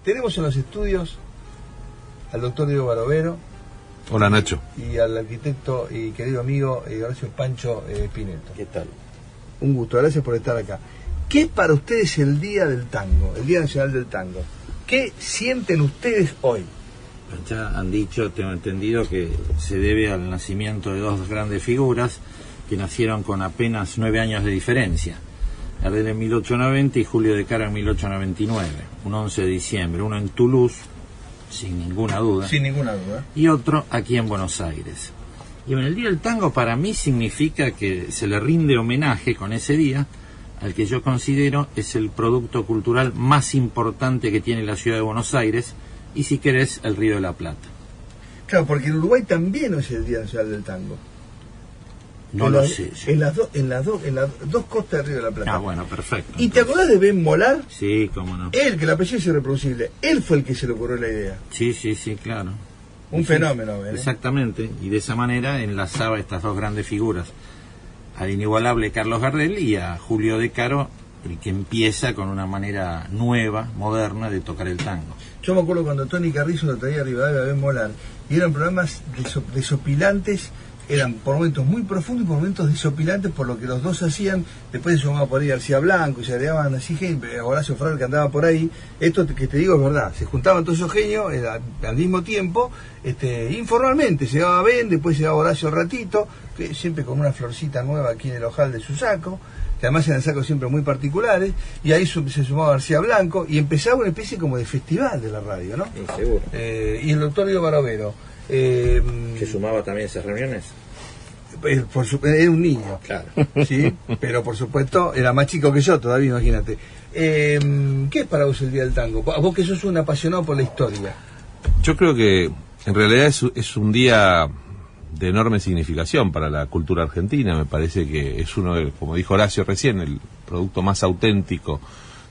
Tenemos en los estudios al doctor Diego Barovero. Hola, Nacho. Y al arquitecto y querido amigo Horacio Pancho Pineto. ¿Qué tal? Un gusto, gracias por estar acá. ¿Qué es para ustedes el Día del Tango, el Día Nacional del Tango? ¿Qué sienten ustedes hoy? Ya han dicho, tengo entendido, que se debe al nacimiento de dos grandes figuras que nacieron con apenas 9 años de diferencia. Gardel en 1890 y Julio de Caro en 1899, un 11 de diciembre, uno en Toulouse, sin ninguna duda. Sin ninguna duda. Y otro aquí en Buenos Aires. Y bueno, el Día del Tango para mí significa que se le rinde homenaje con ese día al que yo considero es el producto cultural más importante que tiene la ciudad de Buenos Aires y, si querés, el Río de la Plata. Claro, porque en Uruguay también es el Día Nacional del Tango. No lo sé. En las dos costas del Río de la Plata. Ah, bueno, perfecto. ¿Y te acordás de Ben Molar? Sí, cómo no. Él, que el apellido es irreproducible, él fue el que se le ocurrió la idea. Sí, claro. Un fenómeno, ¿eh? Exactamente, y de esa manera enlazaba estas dos grandes figuras, al inigualable Carlos Gardel y a Julio de Caro, el que empieza con una manera nueva, moderna, de tocar el tango. Yo me acuerdo cuando Tony Carrizo lo traía arriba de Ben Molar, y eran programas desopilantes, eran por momentos muy profundos y por momentos desopilantes por lo que los dos hacían. Después se sumaba por ahí García Blanco y se agregaban así gente, Horacio Ferrer, que andaba por ahí. Esto que te digo es verdad, se juntaban todos esos genios al mismo tiempo, informalmente. Llegaba Ben, después llegaba Horacio al ratito, que siempre con una florcita nueva aquí en el ojal de su saco, que además eran sacos siempre muy particulares, y ahí se sumaba García Blanco y empezaba una especie como de festival de la radio, ¿no? Sí, seguro. Y el doctor Diego Barovero. ¿Que sumaba también esas reuniones? Era un niño, claro, sí, pero por supuesto era más chico que yo todavía, imagínate. ¿Qué es para vos el Día del Tango? Vos que sos un apasionado por la historia. Yo creo que en realidad es un día de enorme significación para la cultura argentina. Me parece que es uno de, como dijo Horacio recién, el producto más auténtico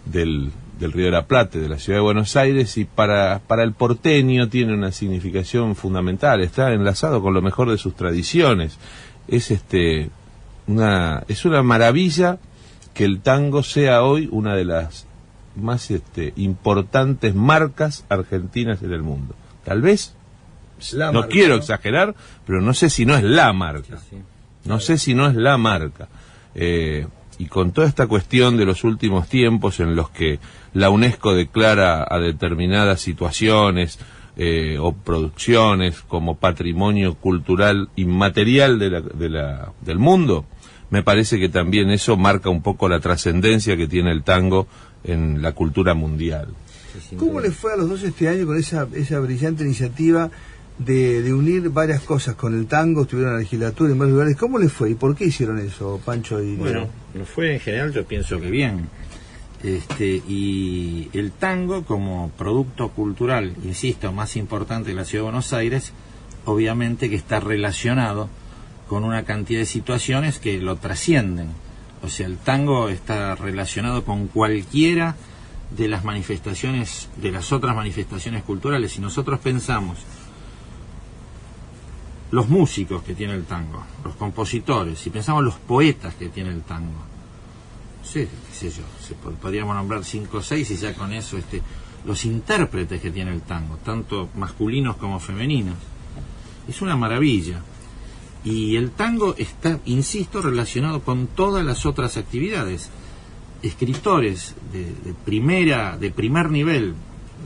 del Río de la Plata, de la ciudad de Buenos Aires, y para el porteño tiene una significación fundamental, está enlazado con lo mejor de sus tradiciones. Es una maravilla que el tango sea hoy una de las más importantes marcas argentinas en el mundo. Tal vez, no quiero exagerar, pero no sé si no es la marca. Sí. No sé si no es la marca. Y con toda esta cuestión de los últimos tiempos en los que la UNESCO declara a determinadas situaciones o producciones como patrimonio cultural inmaterial del mundo, me parece que también eso marca un poco la trascendencia que tiene el tango en la cultura mundial. ¿Cómo le fue a los dos este año con esa brillante iniciativa de unir varias cosas con el tango? Estuvieron en la legislatura en varios lugares. ¿Cómo les fue y por qué hicieron eso, Pancho? Bueno, nos fue en general, yo pienso que bien. Y el tango como producto cultural, insisto, más importante de la ciudad de Buenos Aires, obviamente que está relacionado con una cantidad de situaciones que lo trascienden. O sea, el tango está relacionado con cualquiera de las manifestaciones, de las otras manifestaciones culturales. Si nosotros pensamos los músicos que tiene el tango, los compositores, si pensamos los poetas que tiene el tango, sí, qué sé yo, podríamos nombrar 5 o 6 y ya con eso los intérpretes que tiene el tango, tanto masculinos como femeninos, es una maravilla. Y el tango está, insisto, relacionado con todas las otras actividades. Escritores de primer nivel,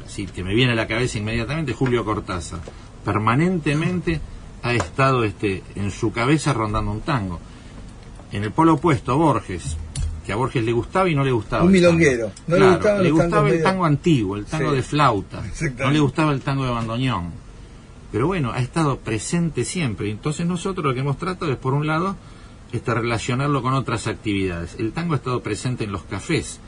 así que me viene a la cabeza inmediatamente Julio Cortázar, permanentemente ha estado en su cabeza rondando un tango. En el polo opuesto, Borges, que a Borges le gustaba y no le gustaba. Un milonguero. No le gustaba el tango antiguo, el tango de flauta. No le gustaba el tango de bandoneón. Pero bueno, ha estado presente siempre. Entonces nosotros lo que hemos tratado es, por un lado, relacionarlo con otras actividades. El tango ha estado presente en los cafés.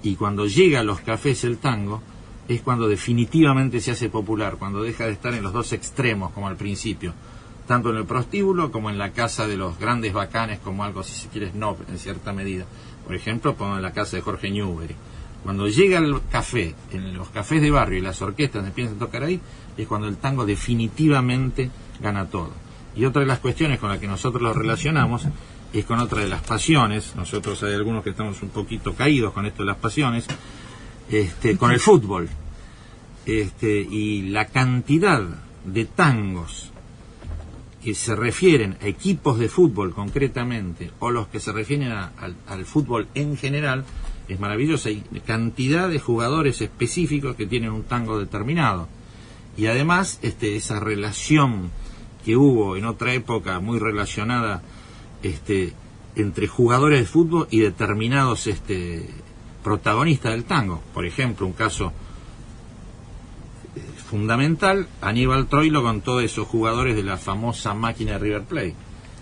Y cuando llega a los cafés el tango, es cuando definitivamente se hace popular, cuando deja de estar en los dos extremos, como al principio, tanto en el prostíbulo como en la casa de los grandes bacanes, como algo, si se quiere, no, en cierta medida. Por ejemplo, como en la casa de Jorge Newbery. Cuando llega el café, en los cafés de barrio y las orquestas empiezan a tocar ahí, es cuando el tango definitivamente gana todo. Y otra de las cuestiones con las que nosotros lo relacionamos es con otra de las pasiones. Nosotros hay algunos que estamos un poquito caídos con esto de las pasiones, con el fútbol. y la cantidad de tangos que se refieren a equipos de fútbol concretamente, o los que se refieren al fútbol en general, es maravillosa. Hay cantidad de jugadores específicos que tienen un tango determinado. Y además esa relación que hubo en otra época muy relacionada entre jugadores de fútbol y determinados protagonistas del tango. Por ejemplo, un caso fundamental, Aníbal Troilo con todos esos jugadores de la famosa máquina de River Plate,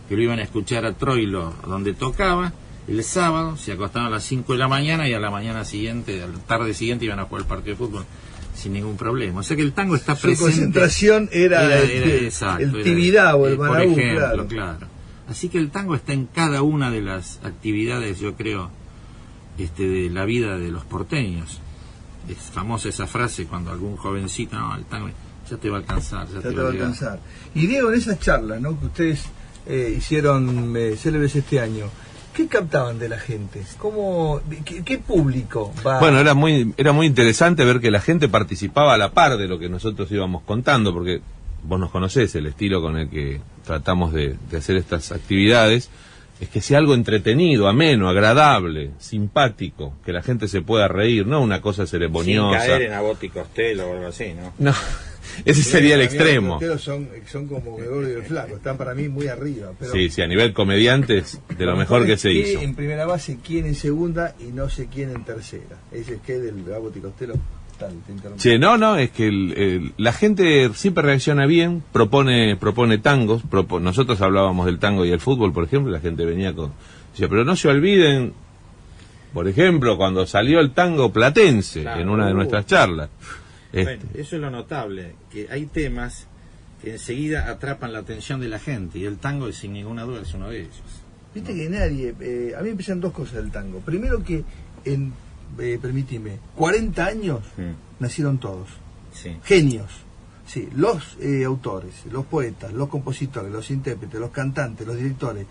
que lo iban a escuchar a Troilo donde tocaba el sábado, se acostaban a las 5 de la mañana y a la mañana siguiente, a la tarde siguiente iban a jugar el partido de fútbol sin ningún problema. O sea que el tango está presente. Su concentración era exacto, el Tibidabo, el Maraú, por ejemplo, claro. Así que el tango está en cada una de las actividades, yo creo, de la vida de los porteños. Es famosa esa frase cuando algún jovencito, no, el tango ya te va a alcanzar, ya te va a alcanzar. Y Diego, en esas charlas, ¿no?, que ustedes hicieron célebres este año, ¿qué captaban de la gente? ¿Qué público va? Bueno, era muy interesante ver que la gente participaba a la par de lo que nosotros íbamos contando, porque vos nos conocés el estilo con el que tratamos de hacer estas actividades. Es que sea algo entretenido, ameno, agradable, simpático, que la gente se pueda reír, no una cosa ceremoniosa. Sin caer en Abbott y Costello o algo así, ¿no? No, ese sería el extremo. Los son como Gregorio y el Flaco, están para mí muy arriba. Pero sí, a nivel comediantes, de lo mejor que se hizo. En primera base, quién en segunda y no sé quién en tercera. Ese es que del Abbott y Costello. Che, no, es que la gente siempre reacciona bien, propone tangos. Nosotros hablábamos del tango y el fútbol, por ejemplo, y la gente venía decía, pero no se olviden, por ejemplo, cuando salió el tango platense, claro, en una de nuestras charlas. Bueno, eso es lo notable, que hay temas que enseguida atrapan la atención de la gente, y el tango, sin ninguna duda, es uno de ellos. Viste que nadie, a mí me empiezan dos cosas del tango. Primero que permíteme, 40 años nacieron todos, sí, genios, sí, los autores, los poetas, los compositores, los intérpretes, los cantantes, los directores,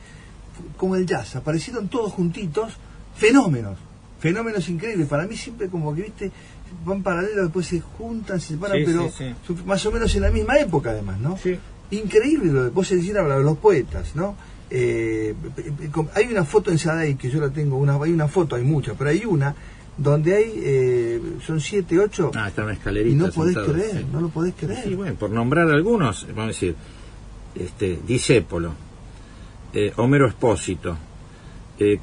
como el jazz, aparecieron todos juntitos, fenómenos increíbles. Para mí siempre como que, viste, van paralelos, después se juntan, se separan, sí, pero sí. Más o menos en la misma época además, ¿no? Sí. Increíble lo de, vos decís, hablar de los poetas, ¿no? Hay una foto en Sadai que yo la tengo, hay una foto, hay muchas, pero hay una donde hay, son 7, 8, está una escalerita, y no podés sentado, creer, sí. No lo podés creer. Sí, bueno, por nombrar algunos, vamos a decir, Discépolo, Homero Espósito,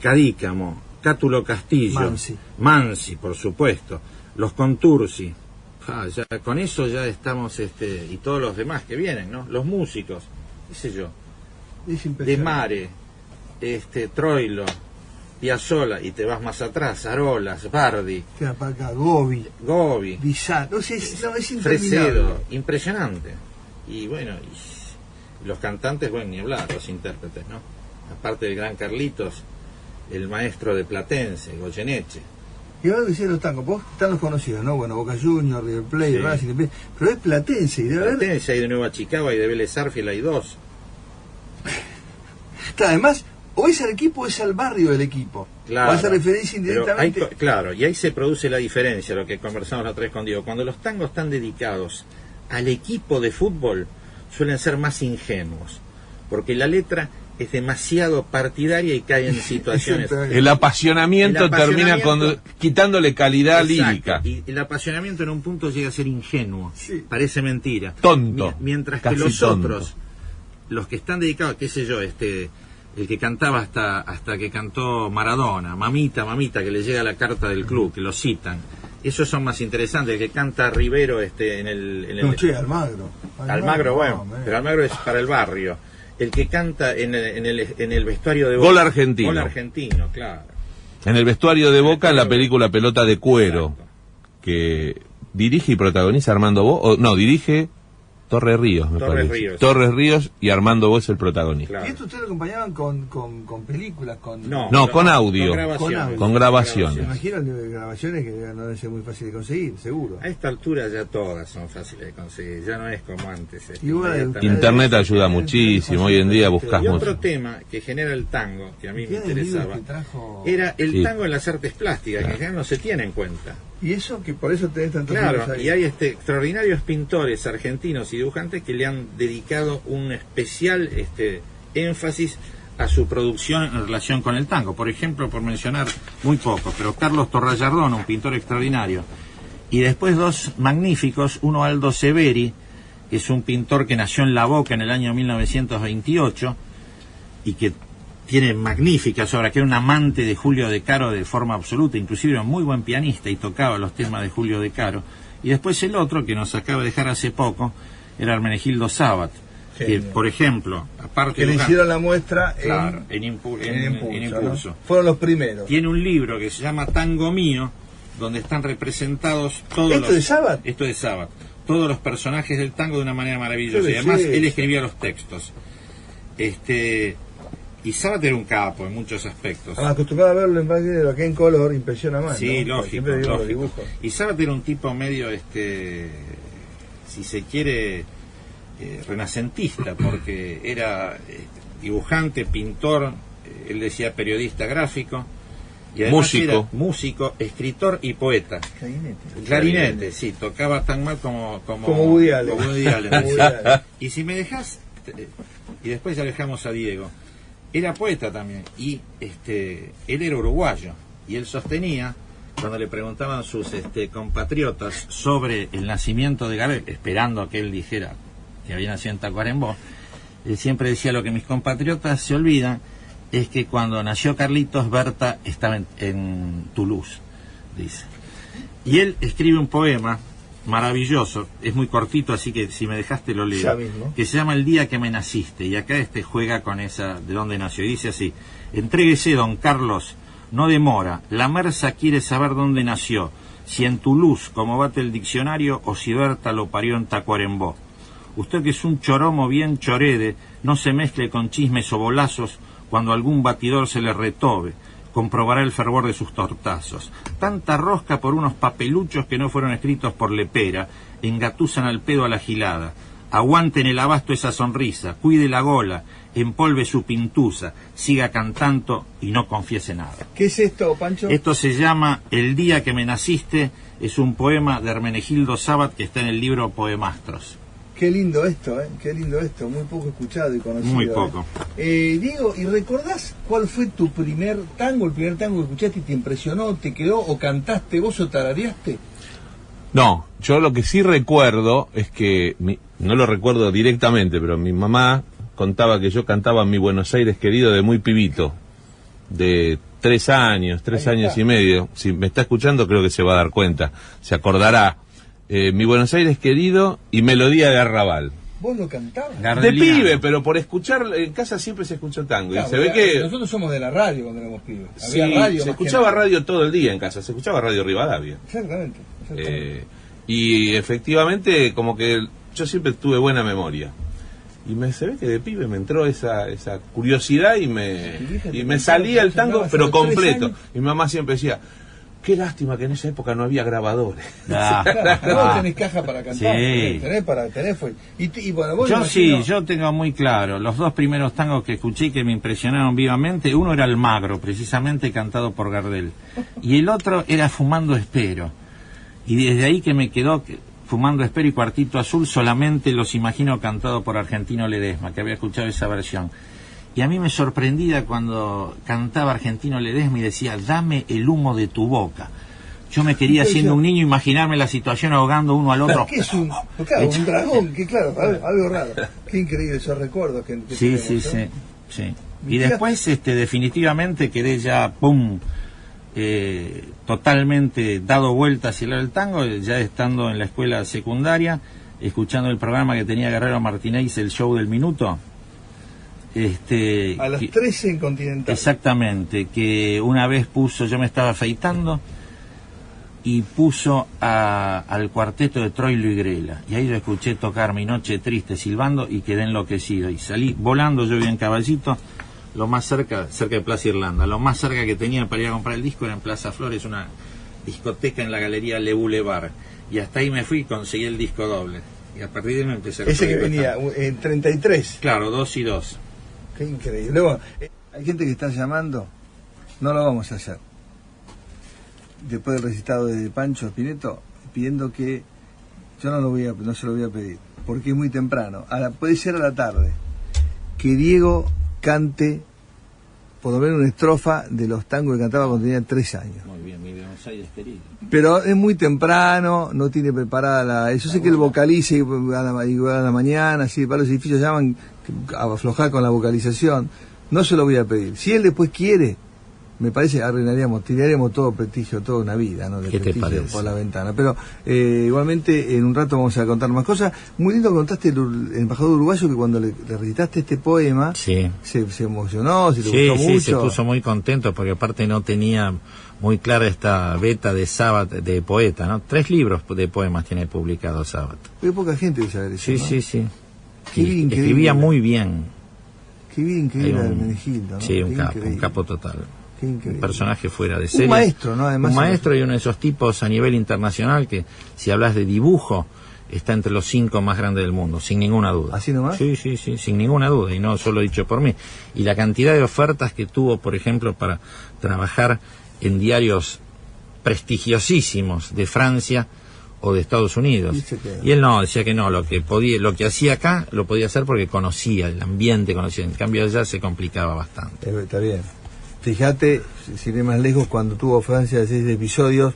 Cadícamo, Cátulo Castillo, Mansi, por supuesto, los Contursi, ya, con eso ya estamos, y todos los demás que vienen, ¿no? Los músicos, qué sé yo, De Mare, Troilo, Piazzolla, y te vas más atrás, Arolas, Bardi, Gobi, Bizarre, no sé, es interminable. Fresedo, impresionante. Y bueno, y los cantantes, bueno, ni hablar, los intérpretes, ¿no? Aparte del gran Carlitos, el maestro de Platense, Goyeneche. Y ahora decían los tangos, vos están los conocidos, ¿no? Bueno, Boca Juniors, River Plate, sí, Racing, pero es Platense. Y Platense, hay de Nueva Chicago, hay de Vélez Arfiel, hay dos. Además, o es al equipo o es al barrio del equipo. Claro, o hace referencia indirectamente. Claro, y ahí se produce la diferencia, lo que conversamos la otra vez con Diego. Cuando los tangos están dedicados al equipo de fútbol, suelen ser más ingenuos, porque la letra es demasiado partidaria y cae en situaciones. El apasionamiento termina quitándole calidad, exacto, lírica. Y el apasionamiento en un punto llega a ser ingenuo, sí, parece mentira. Tonto. Mientras que los tonto. Otros, los que están dedicados, qué sé yo, el que cantaba hasta que cantó Maradona, mamita, que le llega la carta del club, que lo citan, esos son más interesantes. El que canta Rivero en el Almagro, bueno, pero Almagro es para el barrio. El que canta en el vestuario de Boca, Gol Argentino. Gol Argentino, claro. En el vestuario de Boca, en la película Pelota de Cuero, exacto, que dirige y protagoniza Armando Bo, dirige Torres Ríos, me parece. Ríos. Torres Ríos, y Armando Bo es el protagonista. Claro. ¿Y esto ustedes lo acompañaban con películas? No, con audio. Con grabaciones. Me imagino grabaciones que no deben ser muy fáciles de conseguir, seguro. A esta altura ya todas son fáciles de conseguir, ya no es como antes. Internet ayuda muchísimo, hoy en día buscas mucho. Y otro tema que genera el tango, que a mí me interesaba, era el tango en las artes plásticas, que en general no se tiene en cuenta. Y eso, que por eso tenés tantos Claro, libros ahí. y hay extraordinarios pintores argentinos y dibujantes que le han dedicado un especial énfasis a su producción en relación con el tango. Por ejemplo, por mencionar muy poco, pero Carlos Torrallardón, un pintor extraordinario, y después dos magníficos, uno Aldo Severi, que es un pintor que nació en La Boca en el año 1928 y que tiene magníficas obras, que era un amante de Julio De Caro de forma absoluta, inclusive era un muy buen pianista y tocaba los temas de Julio De Caro. Y después el otro, que nos acaba de dejar hace poco, era Hermenegildo Sabat, que, por ejemplo, aparte que le hicieron la muestra en Impulso. ¿no? Fueron los primeros. Tiene un libro que se llama Tango Mío, donde están representados todos ¿Esto de Sabat? Esto de Sabat. Todos los personajes del tango de una manera maravillosa. Y además él escribía los textos. Y Sabat era un capo en muchos aspectos. Acostumbrado a verlo en blanco, acá en color, impresiona más. Sí, ¿no? lógico. Y Sabat era un tipo medio, si se quiere, renacentista, porque era dibujante, pintor, él decía periodista gráfico, y además era músico, escritor y poeta. Clarinete, sí, tocaba tan mal como Woody Allen. Y si me dejas, y después ya dejamos a Diego, era poeta también, y él era uruguayo, y él sostenía, cuando le preguntaban sus compatriotas sobre el nacimiento de Gardel, esperando a que él dijera que había nacido en Tacuarembó, él siempre decía: lo que mis compatriotas se olvidan es que cuando nació Carlitos, Berta estaba en Toulouse, dice. Y él escribe un poema maravilloso, es muy cortito, así que si me dejaste lo leo, que se llama El día que me naciste, y acá juega con esa de dónde nació, y dice así: entréguese, don Carlos, no demora, la Mersa quiere saber dónde nació, si en Toulouse, como bate el diccionario, o si Berta lo parió en Tacuarembó. Usted, que es un choromo bien chorede, no se mezcle con chismes o bolazos, cuando algún batidor se le retobe, comprobará el fervor de sus tortazos. Tanta rosca por unos papeluchos que no fueron escritos por Lepera, engatusan al pedo a la gilada. Aguanten el abasto esa sonrisa, cuide la gola, empolve su pintusa, siga cantando y no confiese nada. ¿Qué es esto, Pancho? Esto se llama El día que me naciste, es un poema de Hermenegildo Sabat que está en el libro Poemastros. Qué lindo esto, qué lindo esto, muy poco escuchado y conocido. Muy poco. Diego, ¿y recordás cuál fue tu primer tango, el primer tango que escuchaste y te impresionó, te quedó, o cantaste vos o tarareaste? No, yo lo que sí recuerdo es que, no lo recuerdo directamente, pero mi mamá contaba que yo cantaba Mi Buenos Aires querido de muy pibito, de 3 años y medio. Si me está escuchando creo que se va a dar cuenta, se acordará. Mi Buenos Aires querido y Melodía de Arrabal. ¿Vos lo cantabas? De pibe, pero por escuchar, en casa siempre se escuchó tango. Claro, y se ve que nosotros somos de la radio cuando éramos pibes. Sí, radio, se escuchaba radio todo el día en casa, se escuchaba Radio Rivadavia. Exactamente. Y efectivamente, como que yo siempre tuve buena memoria. Y se ve que de pibe me entró esa curiosidad y me salía el tango, pero completo. Y mi mamá siempre decía: qué lástima que en esa época no había grabadores. Vos tenés caja para cantar. Sí. Y bueno, vos yo tengo muy claro, los dos primeros tangos que escuché que me impresionaron vivamente, uno era El Magro, precisamente cantado por Gardel, y el otro era Fumando Espero. Y desde ahí que me quedó Fumando Espero y Cuartito Azul, solamente los imagino cantado por Argentino Ledesma, que había escuchado esa versión. Y a mí me sorprendía cuando cantaba Argentino Ledesma y decía: dame el humo de tu boca. Yo me quería, siendo un niño, imaginarme la situación ahogando uno al otro. ¿Qué es un dragón? Que claro, algo raro. Qué increíble esos recuerdos que sí. Y después, definitivamente quedé ya, totalmente dado vuelta hacia el tango, ya estando en la escuela secundaria, escuchando el programa que tenía Guerrero Martínez, El Show del Minuto. A las 13 en Continental. Exactamente, que una vez yo me estaba afeitando y puso al cuarteto de Troilo y Grela, y ahí yo escuché tocar Mi Noche Triste silbando y quedé enloquecido, y salí volando. Yo vivía en Caballito, lo más cerca de Plaza Irlanda, lo más cerca que tenía para ir a comprar el disco era en Plaza Flores, una discoteca en la galería Le Boulevard, y hasta ahí me fui y conseguí el disco doble, y a partir de ahí me empecé a... Ese que venía en 33. Claro, 2 y 2. Qué increíble. Bueno, hay gente que está llamando, no lo vamos a hacer. después del recitado de Pancho Spinetto, pidiendo que yo no se lo voy a pedir, porque es muy temprano. Puede ser a la tarde que Diego cante por lo menos una estrofa de los tangos que cantaba cuando tenía 3 años. Muy bien, mi Buenos Aires querido. Pero es muy temprano, no tiene preparada yo sé que el vocalice a la mañana, si para los edificios llaman a aflojar con la vocalización. No se lo voy a pedir. Si él después quiere, me parece tiraríamos todo prestigio, toda una vida, ¿no? De ¿Qué te prestigio parece? Por la ventana. Pero igualmente en un rato vamos a contar más cosas. Muy lindo contaste el embajador uruguayo que cuando le recitaste este poema, sí, se emocionó, se le gustó mucho. Sí, se puso muy contento porque aparte no tenía muy clara esta beta de Sabat de poeta, ¿no? 3 libros de poemas tiene publicado Sabat. Muy poca gente debe saber eso, Sí, ¿no? sí. Qué bien, Escribía muy bien. Qué bien increíble Hermenegildo, ¿no? Sí, un capo total. Un personaje fuera de serie. Un maestro, ¿no? Además, un maestro y uno de esos tipos a nivel internacional que, si hablas de dibujo, está entre los 5 más grandes del mundo, sin ninguna duda. ¿Así nomás? Sí, sin ninguna duda, y no solo dicho por mí. Y la cantidad de ofertas que tuvo, por ejemplo, para trabajar en diarios prestigiosísimos de Francia o de Estados Unidos. Y él no, decía que no, lo que hacía acá lo podía hacer porque conocía el ambiente, en cambio allá se complicaba bastante. Está bien. Fíjate, si iré más lejos, cuando tuvo Francia 6 episodios,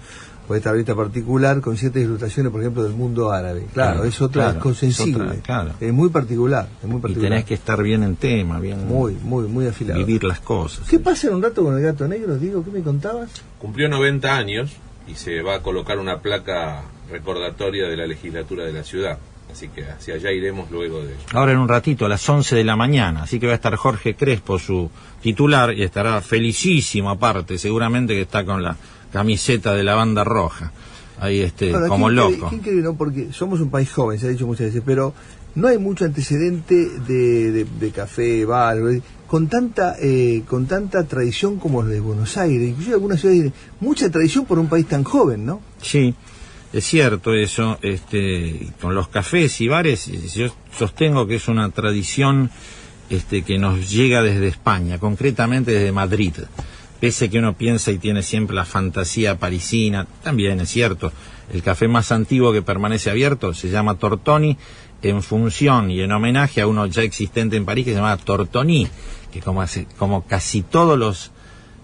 por esta revista particular, con ciertas ilustraciones, por ejemplo, del mundo árabe. Claro, es otra, es sensible. Es muy particular, Y tenés que estar bien en tema, bien. Muy afilado. Vivir las cosas. ¿Qué pasa en un rato con el gato negro, Diego? ¿Qué me contabas? Cumplió 90 años y se va a colocar una placa recordatoria de la legislatura de la ciudad. Así que hacia allá iremos luego de... Ahora en un ratito, a las 11 de la mañana, así que va a estar Jorge Crespo, su titular, y estará felicísimo aparte, seguramente que está con la camiseta de la banda roja, ahí ahora, como loco. ¿Quién cree, no? Porque somos un país joven, se ha dicho muchas veces, pero no hay mucho antecedente de café, bar, con tanta tradición como el de Buenos Aires, inclusive algunas ciudades, mucha tradición por un país tan joven, ¿no? Sí. Es cierto eso, con los cafés y bares, yo sostengo que es una tradición que nos llega desde España, concretamente desde Madrid. Pese que uno piensa y tiene siempre la fantasía parisina, también es cierto, el café más antiguo que permanece abierto se llama Tortoni, en función y en homenaje a uno ya existente en París que se llama Tortoni, que como casi todos los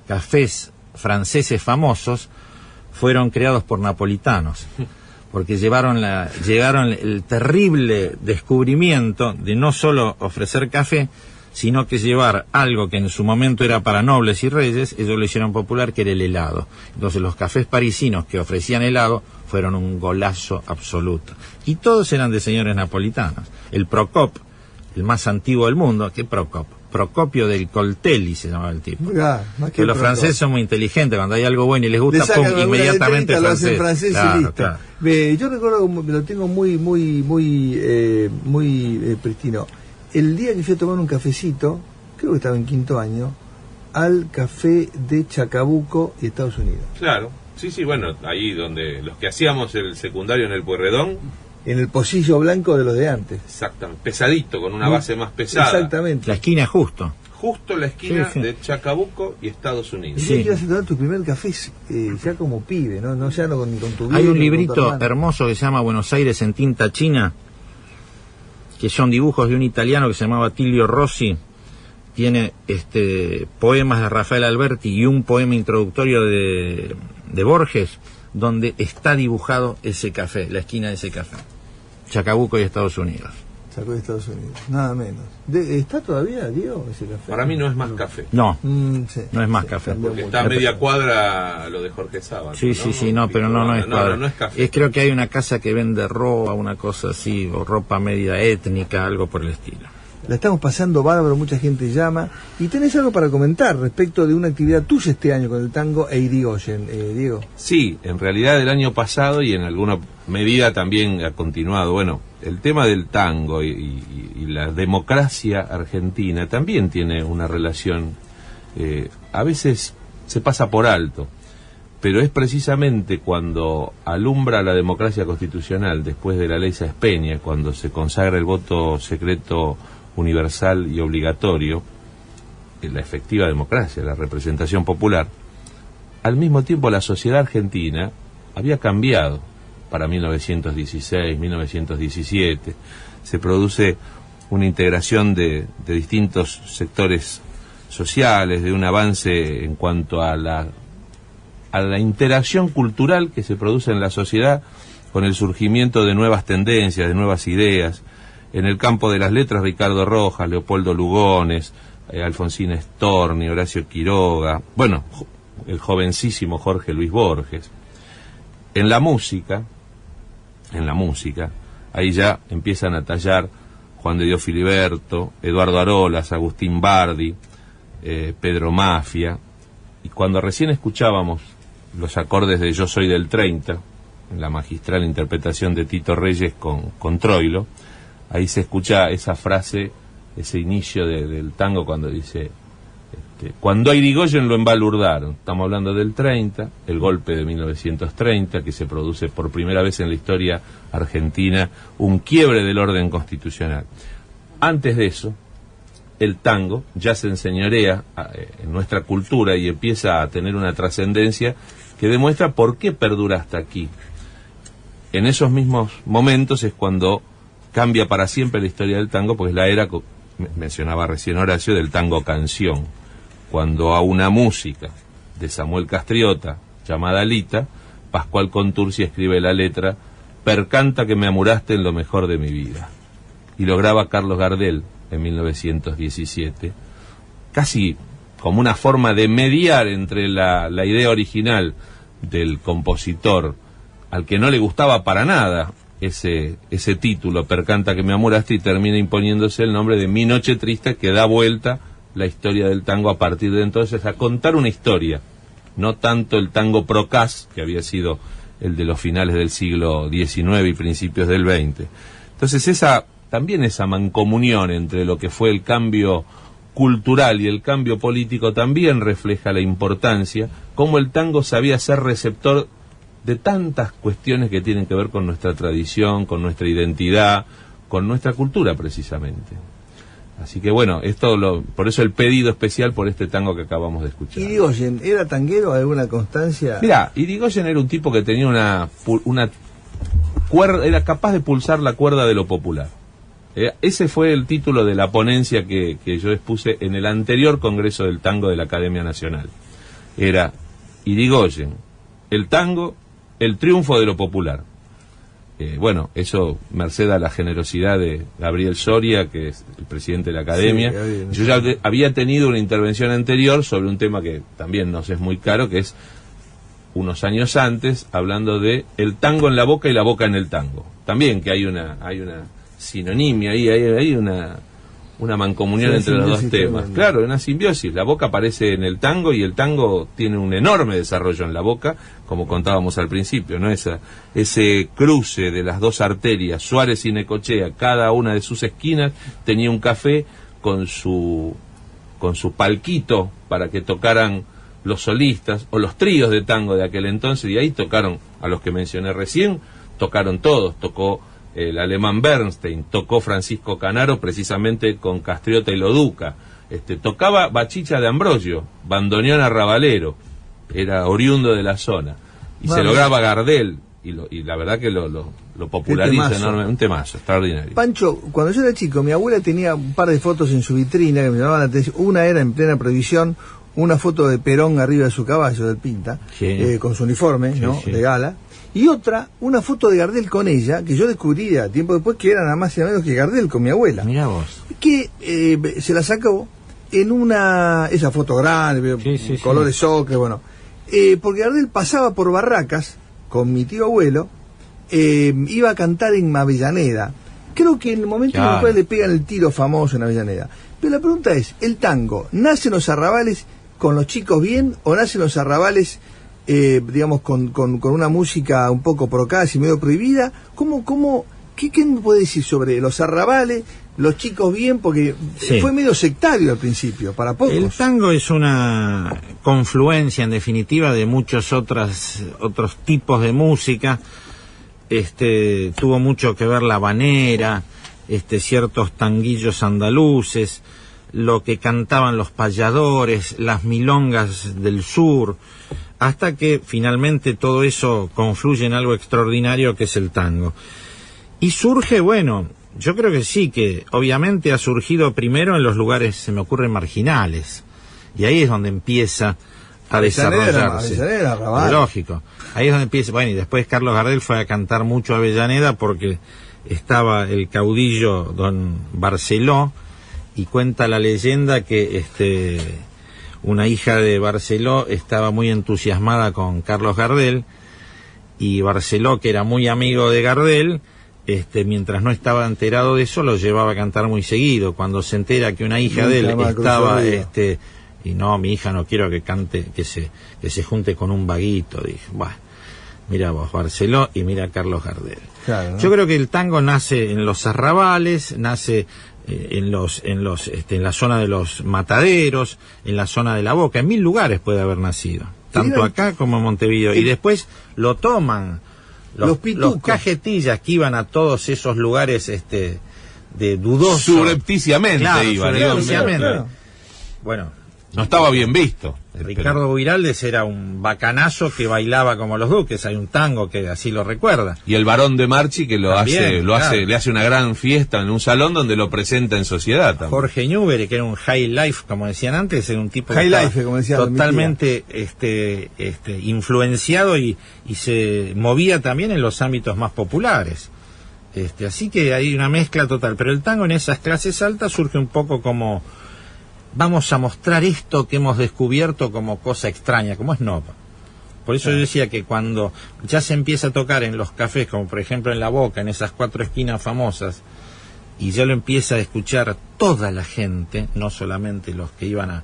cafés franceses famosos, fueron creados por napolitanos, porque llegaron el terrible descubrimiento de no solo ofrecer café, sino que llevar algo que en su momento era para nobles y reyes, ellos lo hicieron popular, que era el helado. Entonces los cafés parisinos que ofrecían helado fueron un golazo absoluto. Y todos eran de señores napolitanos. El Procop, el más antiguo del mundo, ¿qué Procop? Procopio del Coltelli se llamaba el tipo. Que los franceses son muy inteligentes, cuando hay algo bueno y les gusta, pum, inmediatamente francés. Claro. Yo recuerdo, lo tengo muy pristino. El día que fui a tomar un cafecito, creo que estaba en 5º año, al café de Chacabuco y Estados Unidos. Claro, sí, bueno, ahí donde los que hacíamos el secundario en el Pueyrredón. En el pocillo blanco de los de antes. Exactamente, pesadito, con una base más pesada. Exactamente. La esquina justo. Justo la esquina de Chacabuco y Estados Unidos. Sí. Quieres tomar tu primer café ya como pibe, ¿no? Ya no con tu vida. Hay un librito hermoso que se llama Buenos Aires en tinta china, que son dibujos de un italiano que se llamaba Tilio Rossi. Tiene poemas de Rafael Alberti y un poema introductorio de Borges, donde está dibujado ese café, la esquina de ese café. Chacabuco y Estados Unidos. Sacó de Estados Unidos, nada menos. ¿Está todavía, Diego, ese café? Para mí no es más café. No, no es más café. Porque está a media cuadra lo de Jorge Sábado. Sí, pero no es cuadra. No es café. Creo que hay una casa que vende ropa, una cosa así, o ropa media étnica, algo por el estilo. La estamos pasando bárbaro, mucha gente llama. Y tenés algo para comentar respecto de una actividad tuya este año con el tango e Irigoyen, Diego. Sí, en realidad el año pasado y en alguna medida también ha continuado. Bueno, el tema del tango y la democracia argentina también tiene una relación, a veces se pasa por alto, pero es precisamente cuando alumbra la democracia constitucional después de la ley Sáenz Peña, cuando se consagra el voto secreto universal y obligatorio, la efectiva democracia, la representación popular. al mismo tiempo la sociedad argentina había cambiado para 1916, 1917. Se produce una integración de distintos sectores sociales, de un avance en cuanto a la interacción cultural que se produce en la sociedad con el surgimiento de nuevas tendencias, de nuevas ideas. En el campo de las letras, Ricardo Rojas, Leopoldo Lugones, Alfonsín Storni, Horacio Quiroga, bueno, el jovencísimo Jorge Luis Borges. En la música, ahí ya empiezan a tallar Juan de Dios Filiberto, Eduardo Arolas, Agustín Bardi, Pedro Mafia, y cuando recién escuchábamos los acordes de Yo soy del 30, en la magistral interpretación de Tito Reyes con Troilo, ahí se escucha esa frase, ese inicio del tango cuando dice, cuando a Irigoyen lo embalurdaron. Estamos hablando del 30, el golpe de 1930, que se produce por primera vez en la historia argentina, un quiebre del orden constitucional. Antes de eso, el tango ya se enseñorea en nuestra cultura y empieza a tener una trascendencia que demuestra por qué perdura hasta aquí. En esos mismos momentos es cuando cambia para siempre la historia del tango, porque es la era, mencionaba recién Horacio, del tango canción, cuando a una música de Samuel Castriota, llamada Lita, Pascual Contursi escribe la letra, percanta que me amuraste en lo mejor de mi vida. Y lo graba Carlos Gardel en 1917, casi como una forma de mediar entre la idea original del compositor, al que no le gustaba para nada ese título, percanta que me amuraste, y termina imponiéndose el nombre de Mi Noche Triste, que da vuelta la historia del tango a partir de entonces a contar una historia, no tanto el tango procaz, que había sido el de los finales del siglo XIX y principios del XX. Entonces también esa mancomunión entre lo que fue el cambio cultural y el cambio político también refleja la importancia, cómo el tango sabía ser receptor de tantas cuestiones que tienen que ver con nuestra tradición, con nuestra identidad, con nuestra cultura precisamente. Así que bueno, por eso el pedido especial por este tango que acabamos de escuchar. ¿Irigoyen era tanguero, alguna constancia? Mirá, Irigoyen era un tipo que tenía una cuerda, era capaz de pulsar la cuerda de lo popular. Ese fue el título de la ponencia que yo expuse en el anterior Congreso del Tango de la Academia Nacional. Era Irigoyen, el tango, el triunfo de lo popular. Bueno, eso merced a la generosidad de Gabriel Soria, que es el presidente de la Academia. Sí, yo ya había tenido una intervención anterior sobre un tema que también nos es muy caro, que es unos años antes, hablando de el tango en la boca y la boca en el tango. También que hay una sinonimia ahí, hay una mancomunión entre los dos temas. Claro, una simbiosis. La boca aparece en el tango y el tango tiene un enorme desarrollo en la boca, como contábamos al principio, ¿no? Ese cruce de las dos arterias, Suárez y Necochea, cada una de sus esquinas tenía un café con su palquito para que tocaran los solistas o los tríos de tango de aquel entonces, y ahí tocaron a los que mencioné recién, tocaron todos, tocó el alemán Bernstein, tocó Francisco Canaro precisamente con Castriota y Loduca, tocaba Bachicha de Ambrosio, bandoneón arrabalero, era oriundo de la zona, y se lograba Gardel, y la verdad que lo populariza enormemente, un temazo extraordinario. Pancho, cuando yo era chico, mi abuela tenía un par de fotos en su vitrina que me llamaban la atención. Una era en plena prohibición, una foto de Perón arriba de su caballo, del Pinta, con su uniforme, sí, ¿no? Sí. De gala. Y otra, una foto de Gardel con ella, que yo descubrí tiempo después que era nada más y nada menos que Gardel con mi abuela. Mirá vos. Que se la sacó en esa foto grande, colores ocre, bueno. Porque Gardel pasaba por Barracas con mi tío abuelo, iba a cantar en Avellaneda. Creo que en el momento en el cual le pegan el tiro famoso en Avellaneda. Pero la pregunta es, ¿el tango nace en los arrabales con los chicos bien o nace en los arrabales digamos, con una música un poco procaz y medio prohibida? ¿Qué me puede decir sobre los arrabales, los chicos bien? Porque fue medio sectario al principio, para pocos. El tango es una confluencia, en definitiva, de muchos otros tipos de música. Tuvo mucho que ver la habanera, ciertos tanguillos andaluces, lo que cantaban los payadores, las milongas del sur, hasta que finalmente todo eso confluye en algo extraordinario que es el tango. Y surge, bueno, yo creo que sí, que obviamente ha surgido primero en los lugares, se me ocurren, marginales, y ahí es donde empieza a desarrollarse. Lógico. Ahí es donde empieza. Bueno, y después Carlos Gardel fue a cantar mucho a Avellaneda porque estaba el caudillo don Barceló, y cuenta la leyenda que una hija de Barceló estaba muy entusiasmada con Carlos Gardel, y Barceló, que era muy amigo de Gardel, mientras no estaba enterado de eso, lo llevaba a cantar muy seguido. Cuando se entera que una hija de él estaba, y no, mi hija no quiero que cante, que se junte con un vaguito, dije, bueno, mira vos, Barceló, y mira Carlos Gardel. Claro, ¿no? Yo creo que el tango nace en los arrabales, nace en la zona de los mataderos, en la zona de la Boca, en 1000 lugares puede haber nacido, tanto acá como en Montevideo, y después lo toman los cajetillas que iban a todos esos lugares de dudoso, subrepticiamente, claro, iban, subrepticiamente. Claro. Bueno, no estaba bien visto. Ricardo Buiraldes era un bacanazo que bailaba como los Duques, hay un tango que así lo recuerda. Y el Barón de Marchi, que también, le hace una gran fiesta en un salón donde lo presenta en sociedad también. Jorge Newbery, que era un high life, como decían antes, era un tipo totalmente influenciado y se movía también en los ámbitos más populares. Así que hay una mezcla total, pero el tango en esas clases altas surge un poco como: vamos a mostrar esto que hemos descubierto como cosa extraña, como snob. Por eso yo decía que cuando ya se empieza a tocar en los cafés, como por ejemplo en La Boca, en esas 4 esquinas famosas, y ya lo empieza a escuchar toda la gente, no solamente los que iban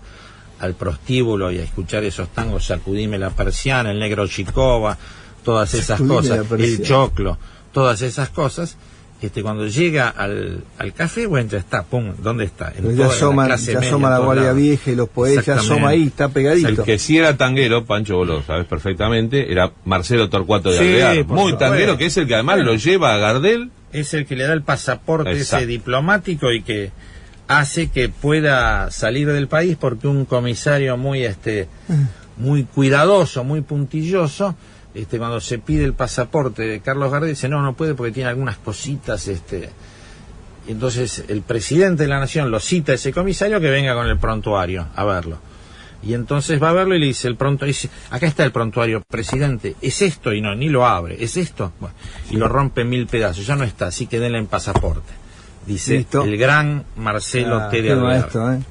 al prostíbulo y a escuchar esos tangos, Sacudime la persiana, el Negro Chicova, todas esas cosas, el choclo, todas esas cosas. Cuando llega al café, bueno, ya está, pum, ¿dónde está? Ya asoma la Guardia Vieja y los poetas, ya asoma ahí, está pegadito. El que sí era tanguero, Pancho, vos lo sabés perfectamente, era Marcelo Torcuato de Alvear, muy tanguero, que es el que además lo lleva a Gardel. Es el que le da el pasaporte ese diplomático y que hace que pueda salir del país, porque un comisario muy cuidadoso, muy puntilloso, cuando se pide el pasaporte de Carlos Gardel, dice no puede porque tiene algunas cositas, entonces el presidente de la nación lo cita a ese comisario que venga con el prontuario a verlo, y entonces va a verlo y le dice dice, acá está el prontuario, presidente, es esto, y no, ni lo abre, es esto, bueno, y lo rompe en 1000 pedazos, ya no está, así que denle en pasaporte. Dice ¿listo? El gran Marcelo T. de Alvear.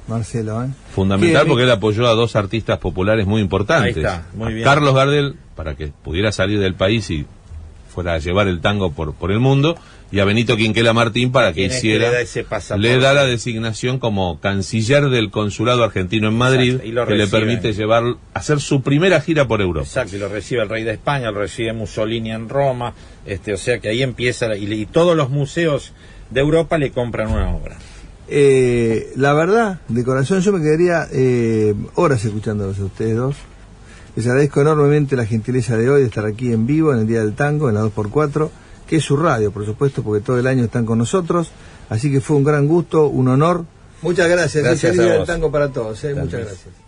Marcelo, fundamental, porque él apoyó a 2 artistas populares muy importantes. Ahí está, muy bien. Carlos Gardel, para que pudiera salir del país y fuera a llevar el tango por el mundo, y a Benito Quinquela Martín para que hiciera, le da la designación como canciller del consulado argentino en Madrid, que le permite hacer su primera gira por Europa. Exacto, y lo recibe el rey de España, lo recibe Mussolini en Roma, o sea que ahí empieza, y todos los museos de Europa le compran una obra. La verdad, de corazón, yo me quedaría horas escuchándolos a ustedes dos. Les agradezco enormemente la gentileza de hoy de estar aquí en vivo en el Día del Tango, en la 2x4, que es su radio, por supuesto, porque todo el año están con nosotros. Así que fue un gran gusto, un honor. Muchas gracias. Gracias Feliz a Día vos. del Tango para todos. Muchas gracias.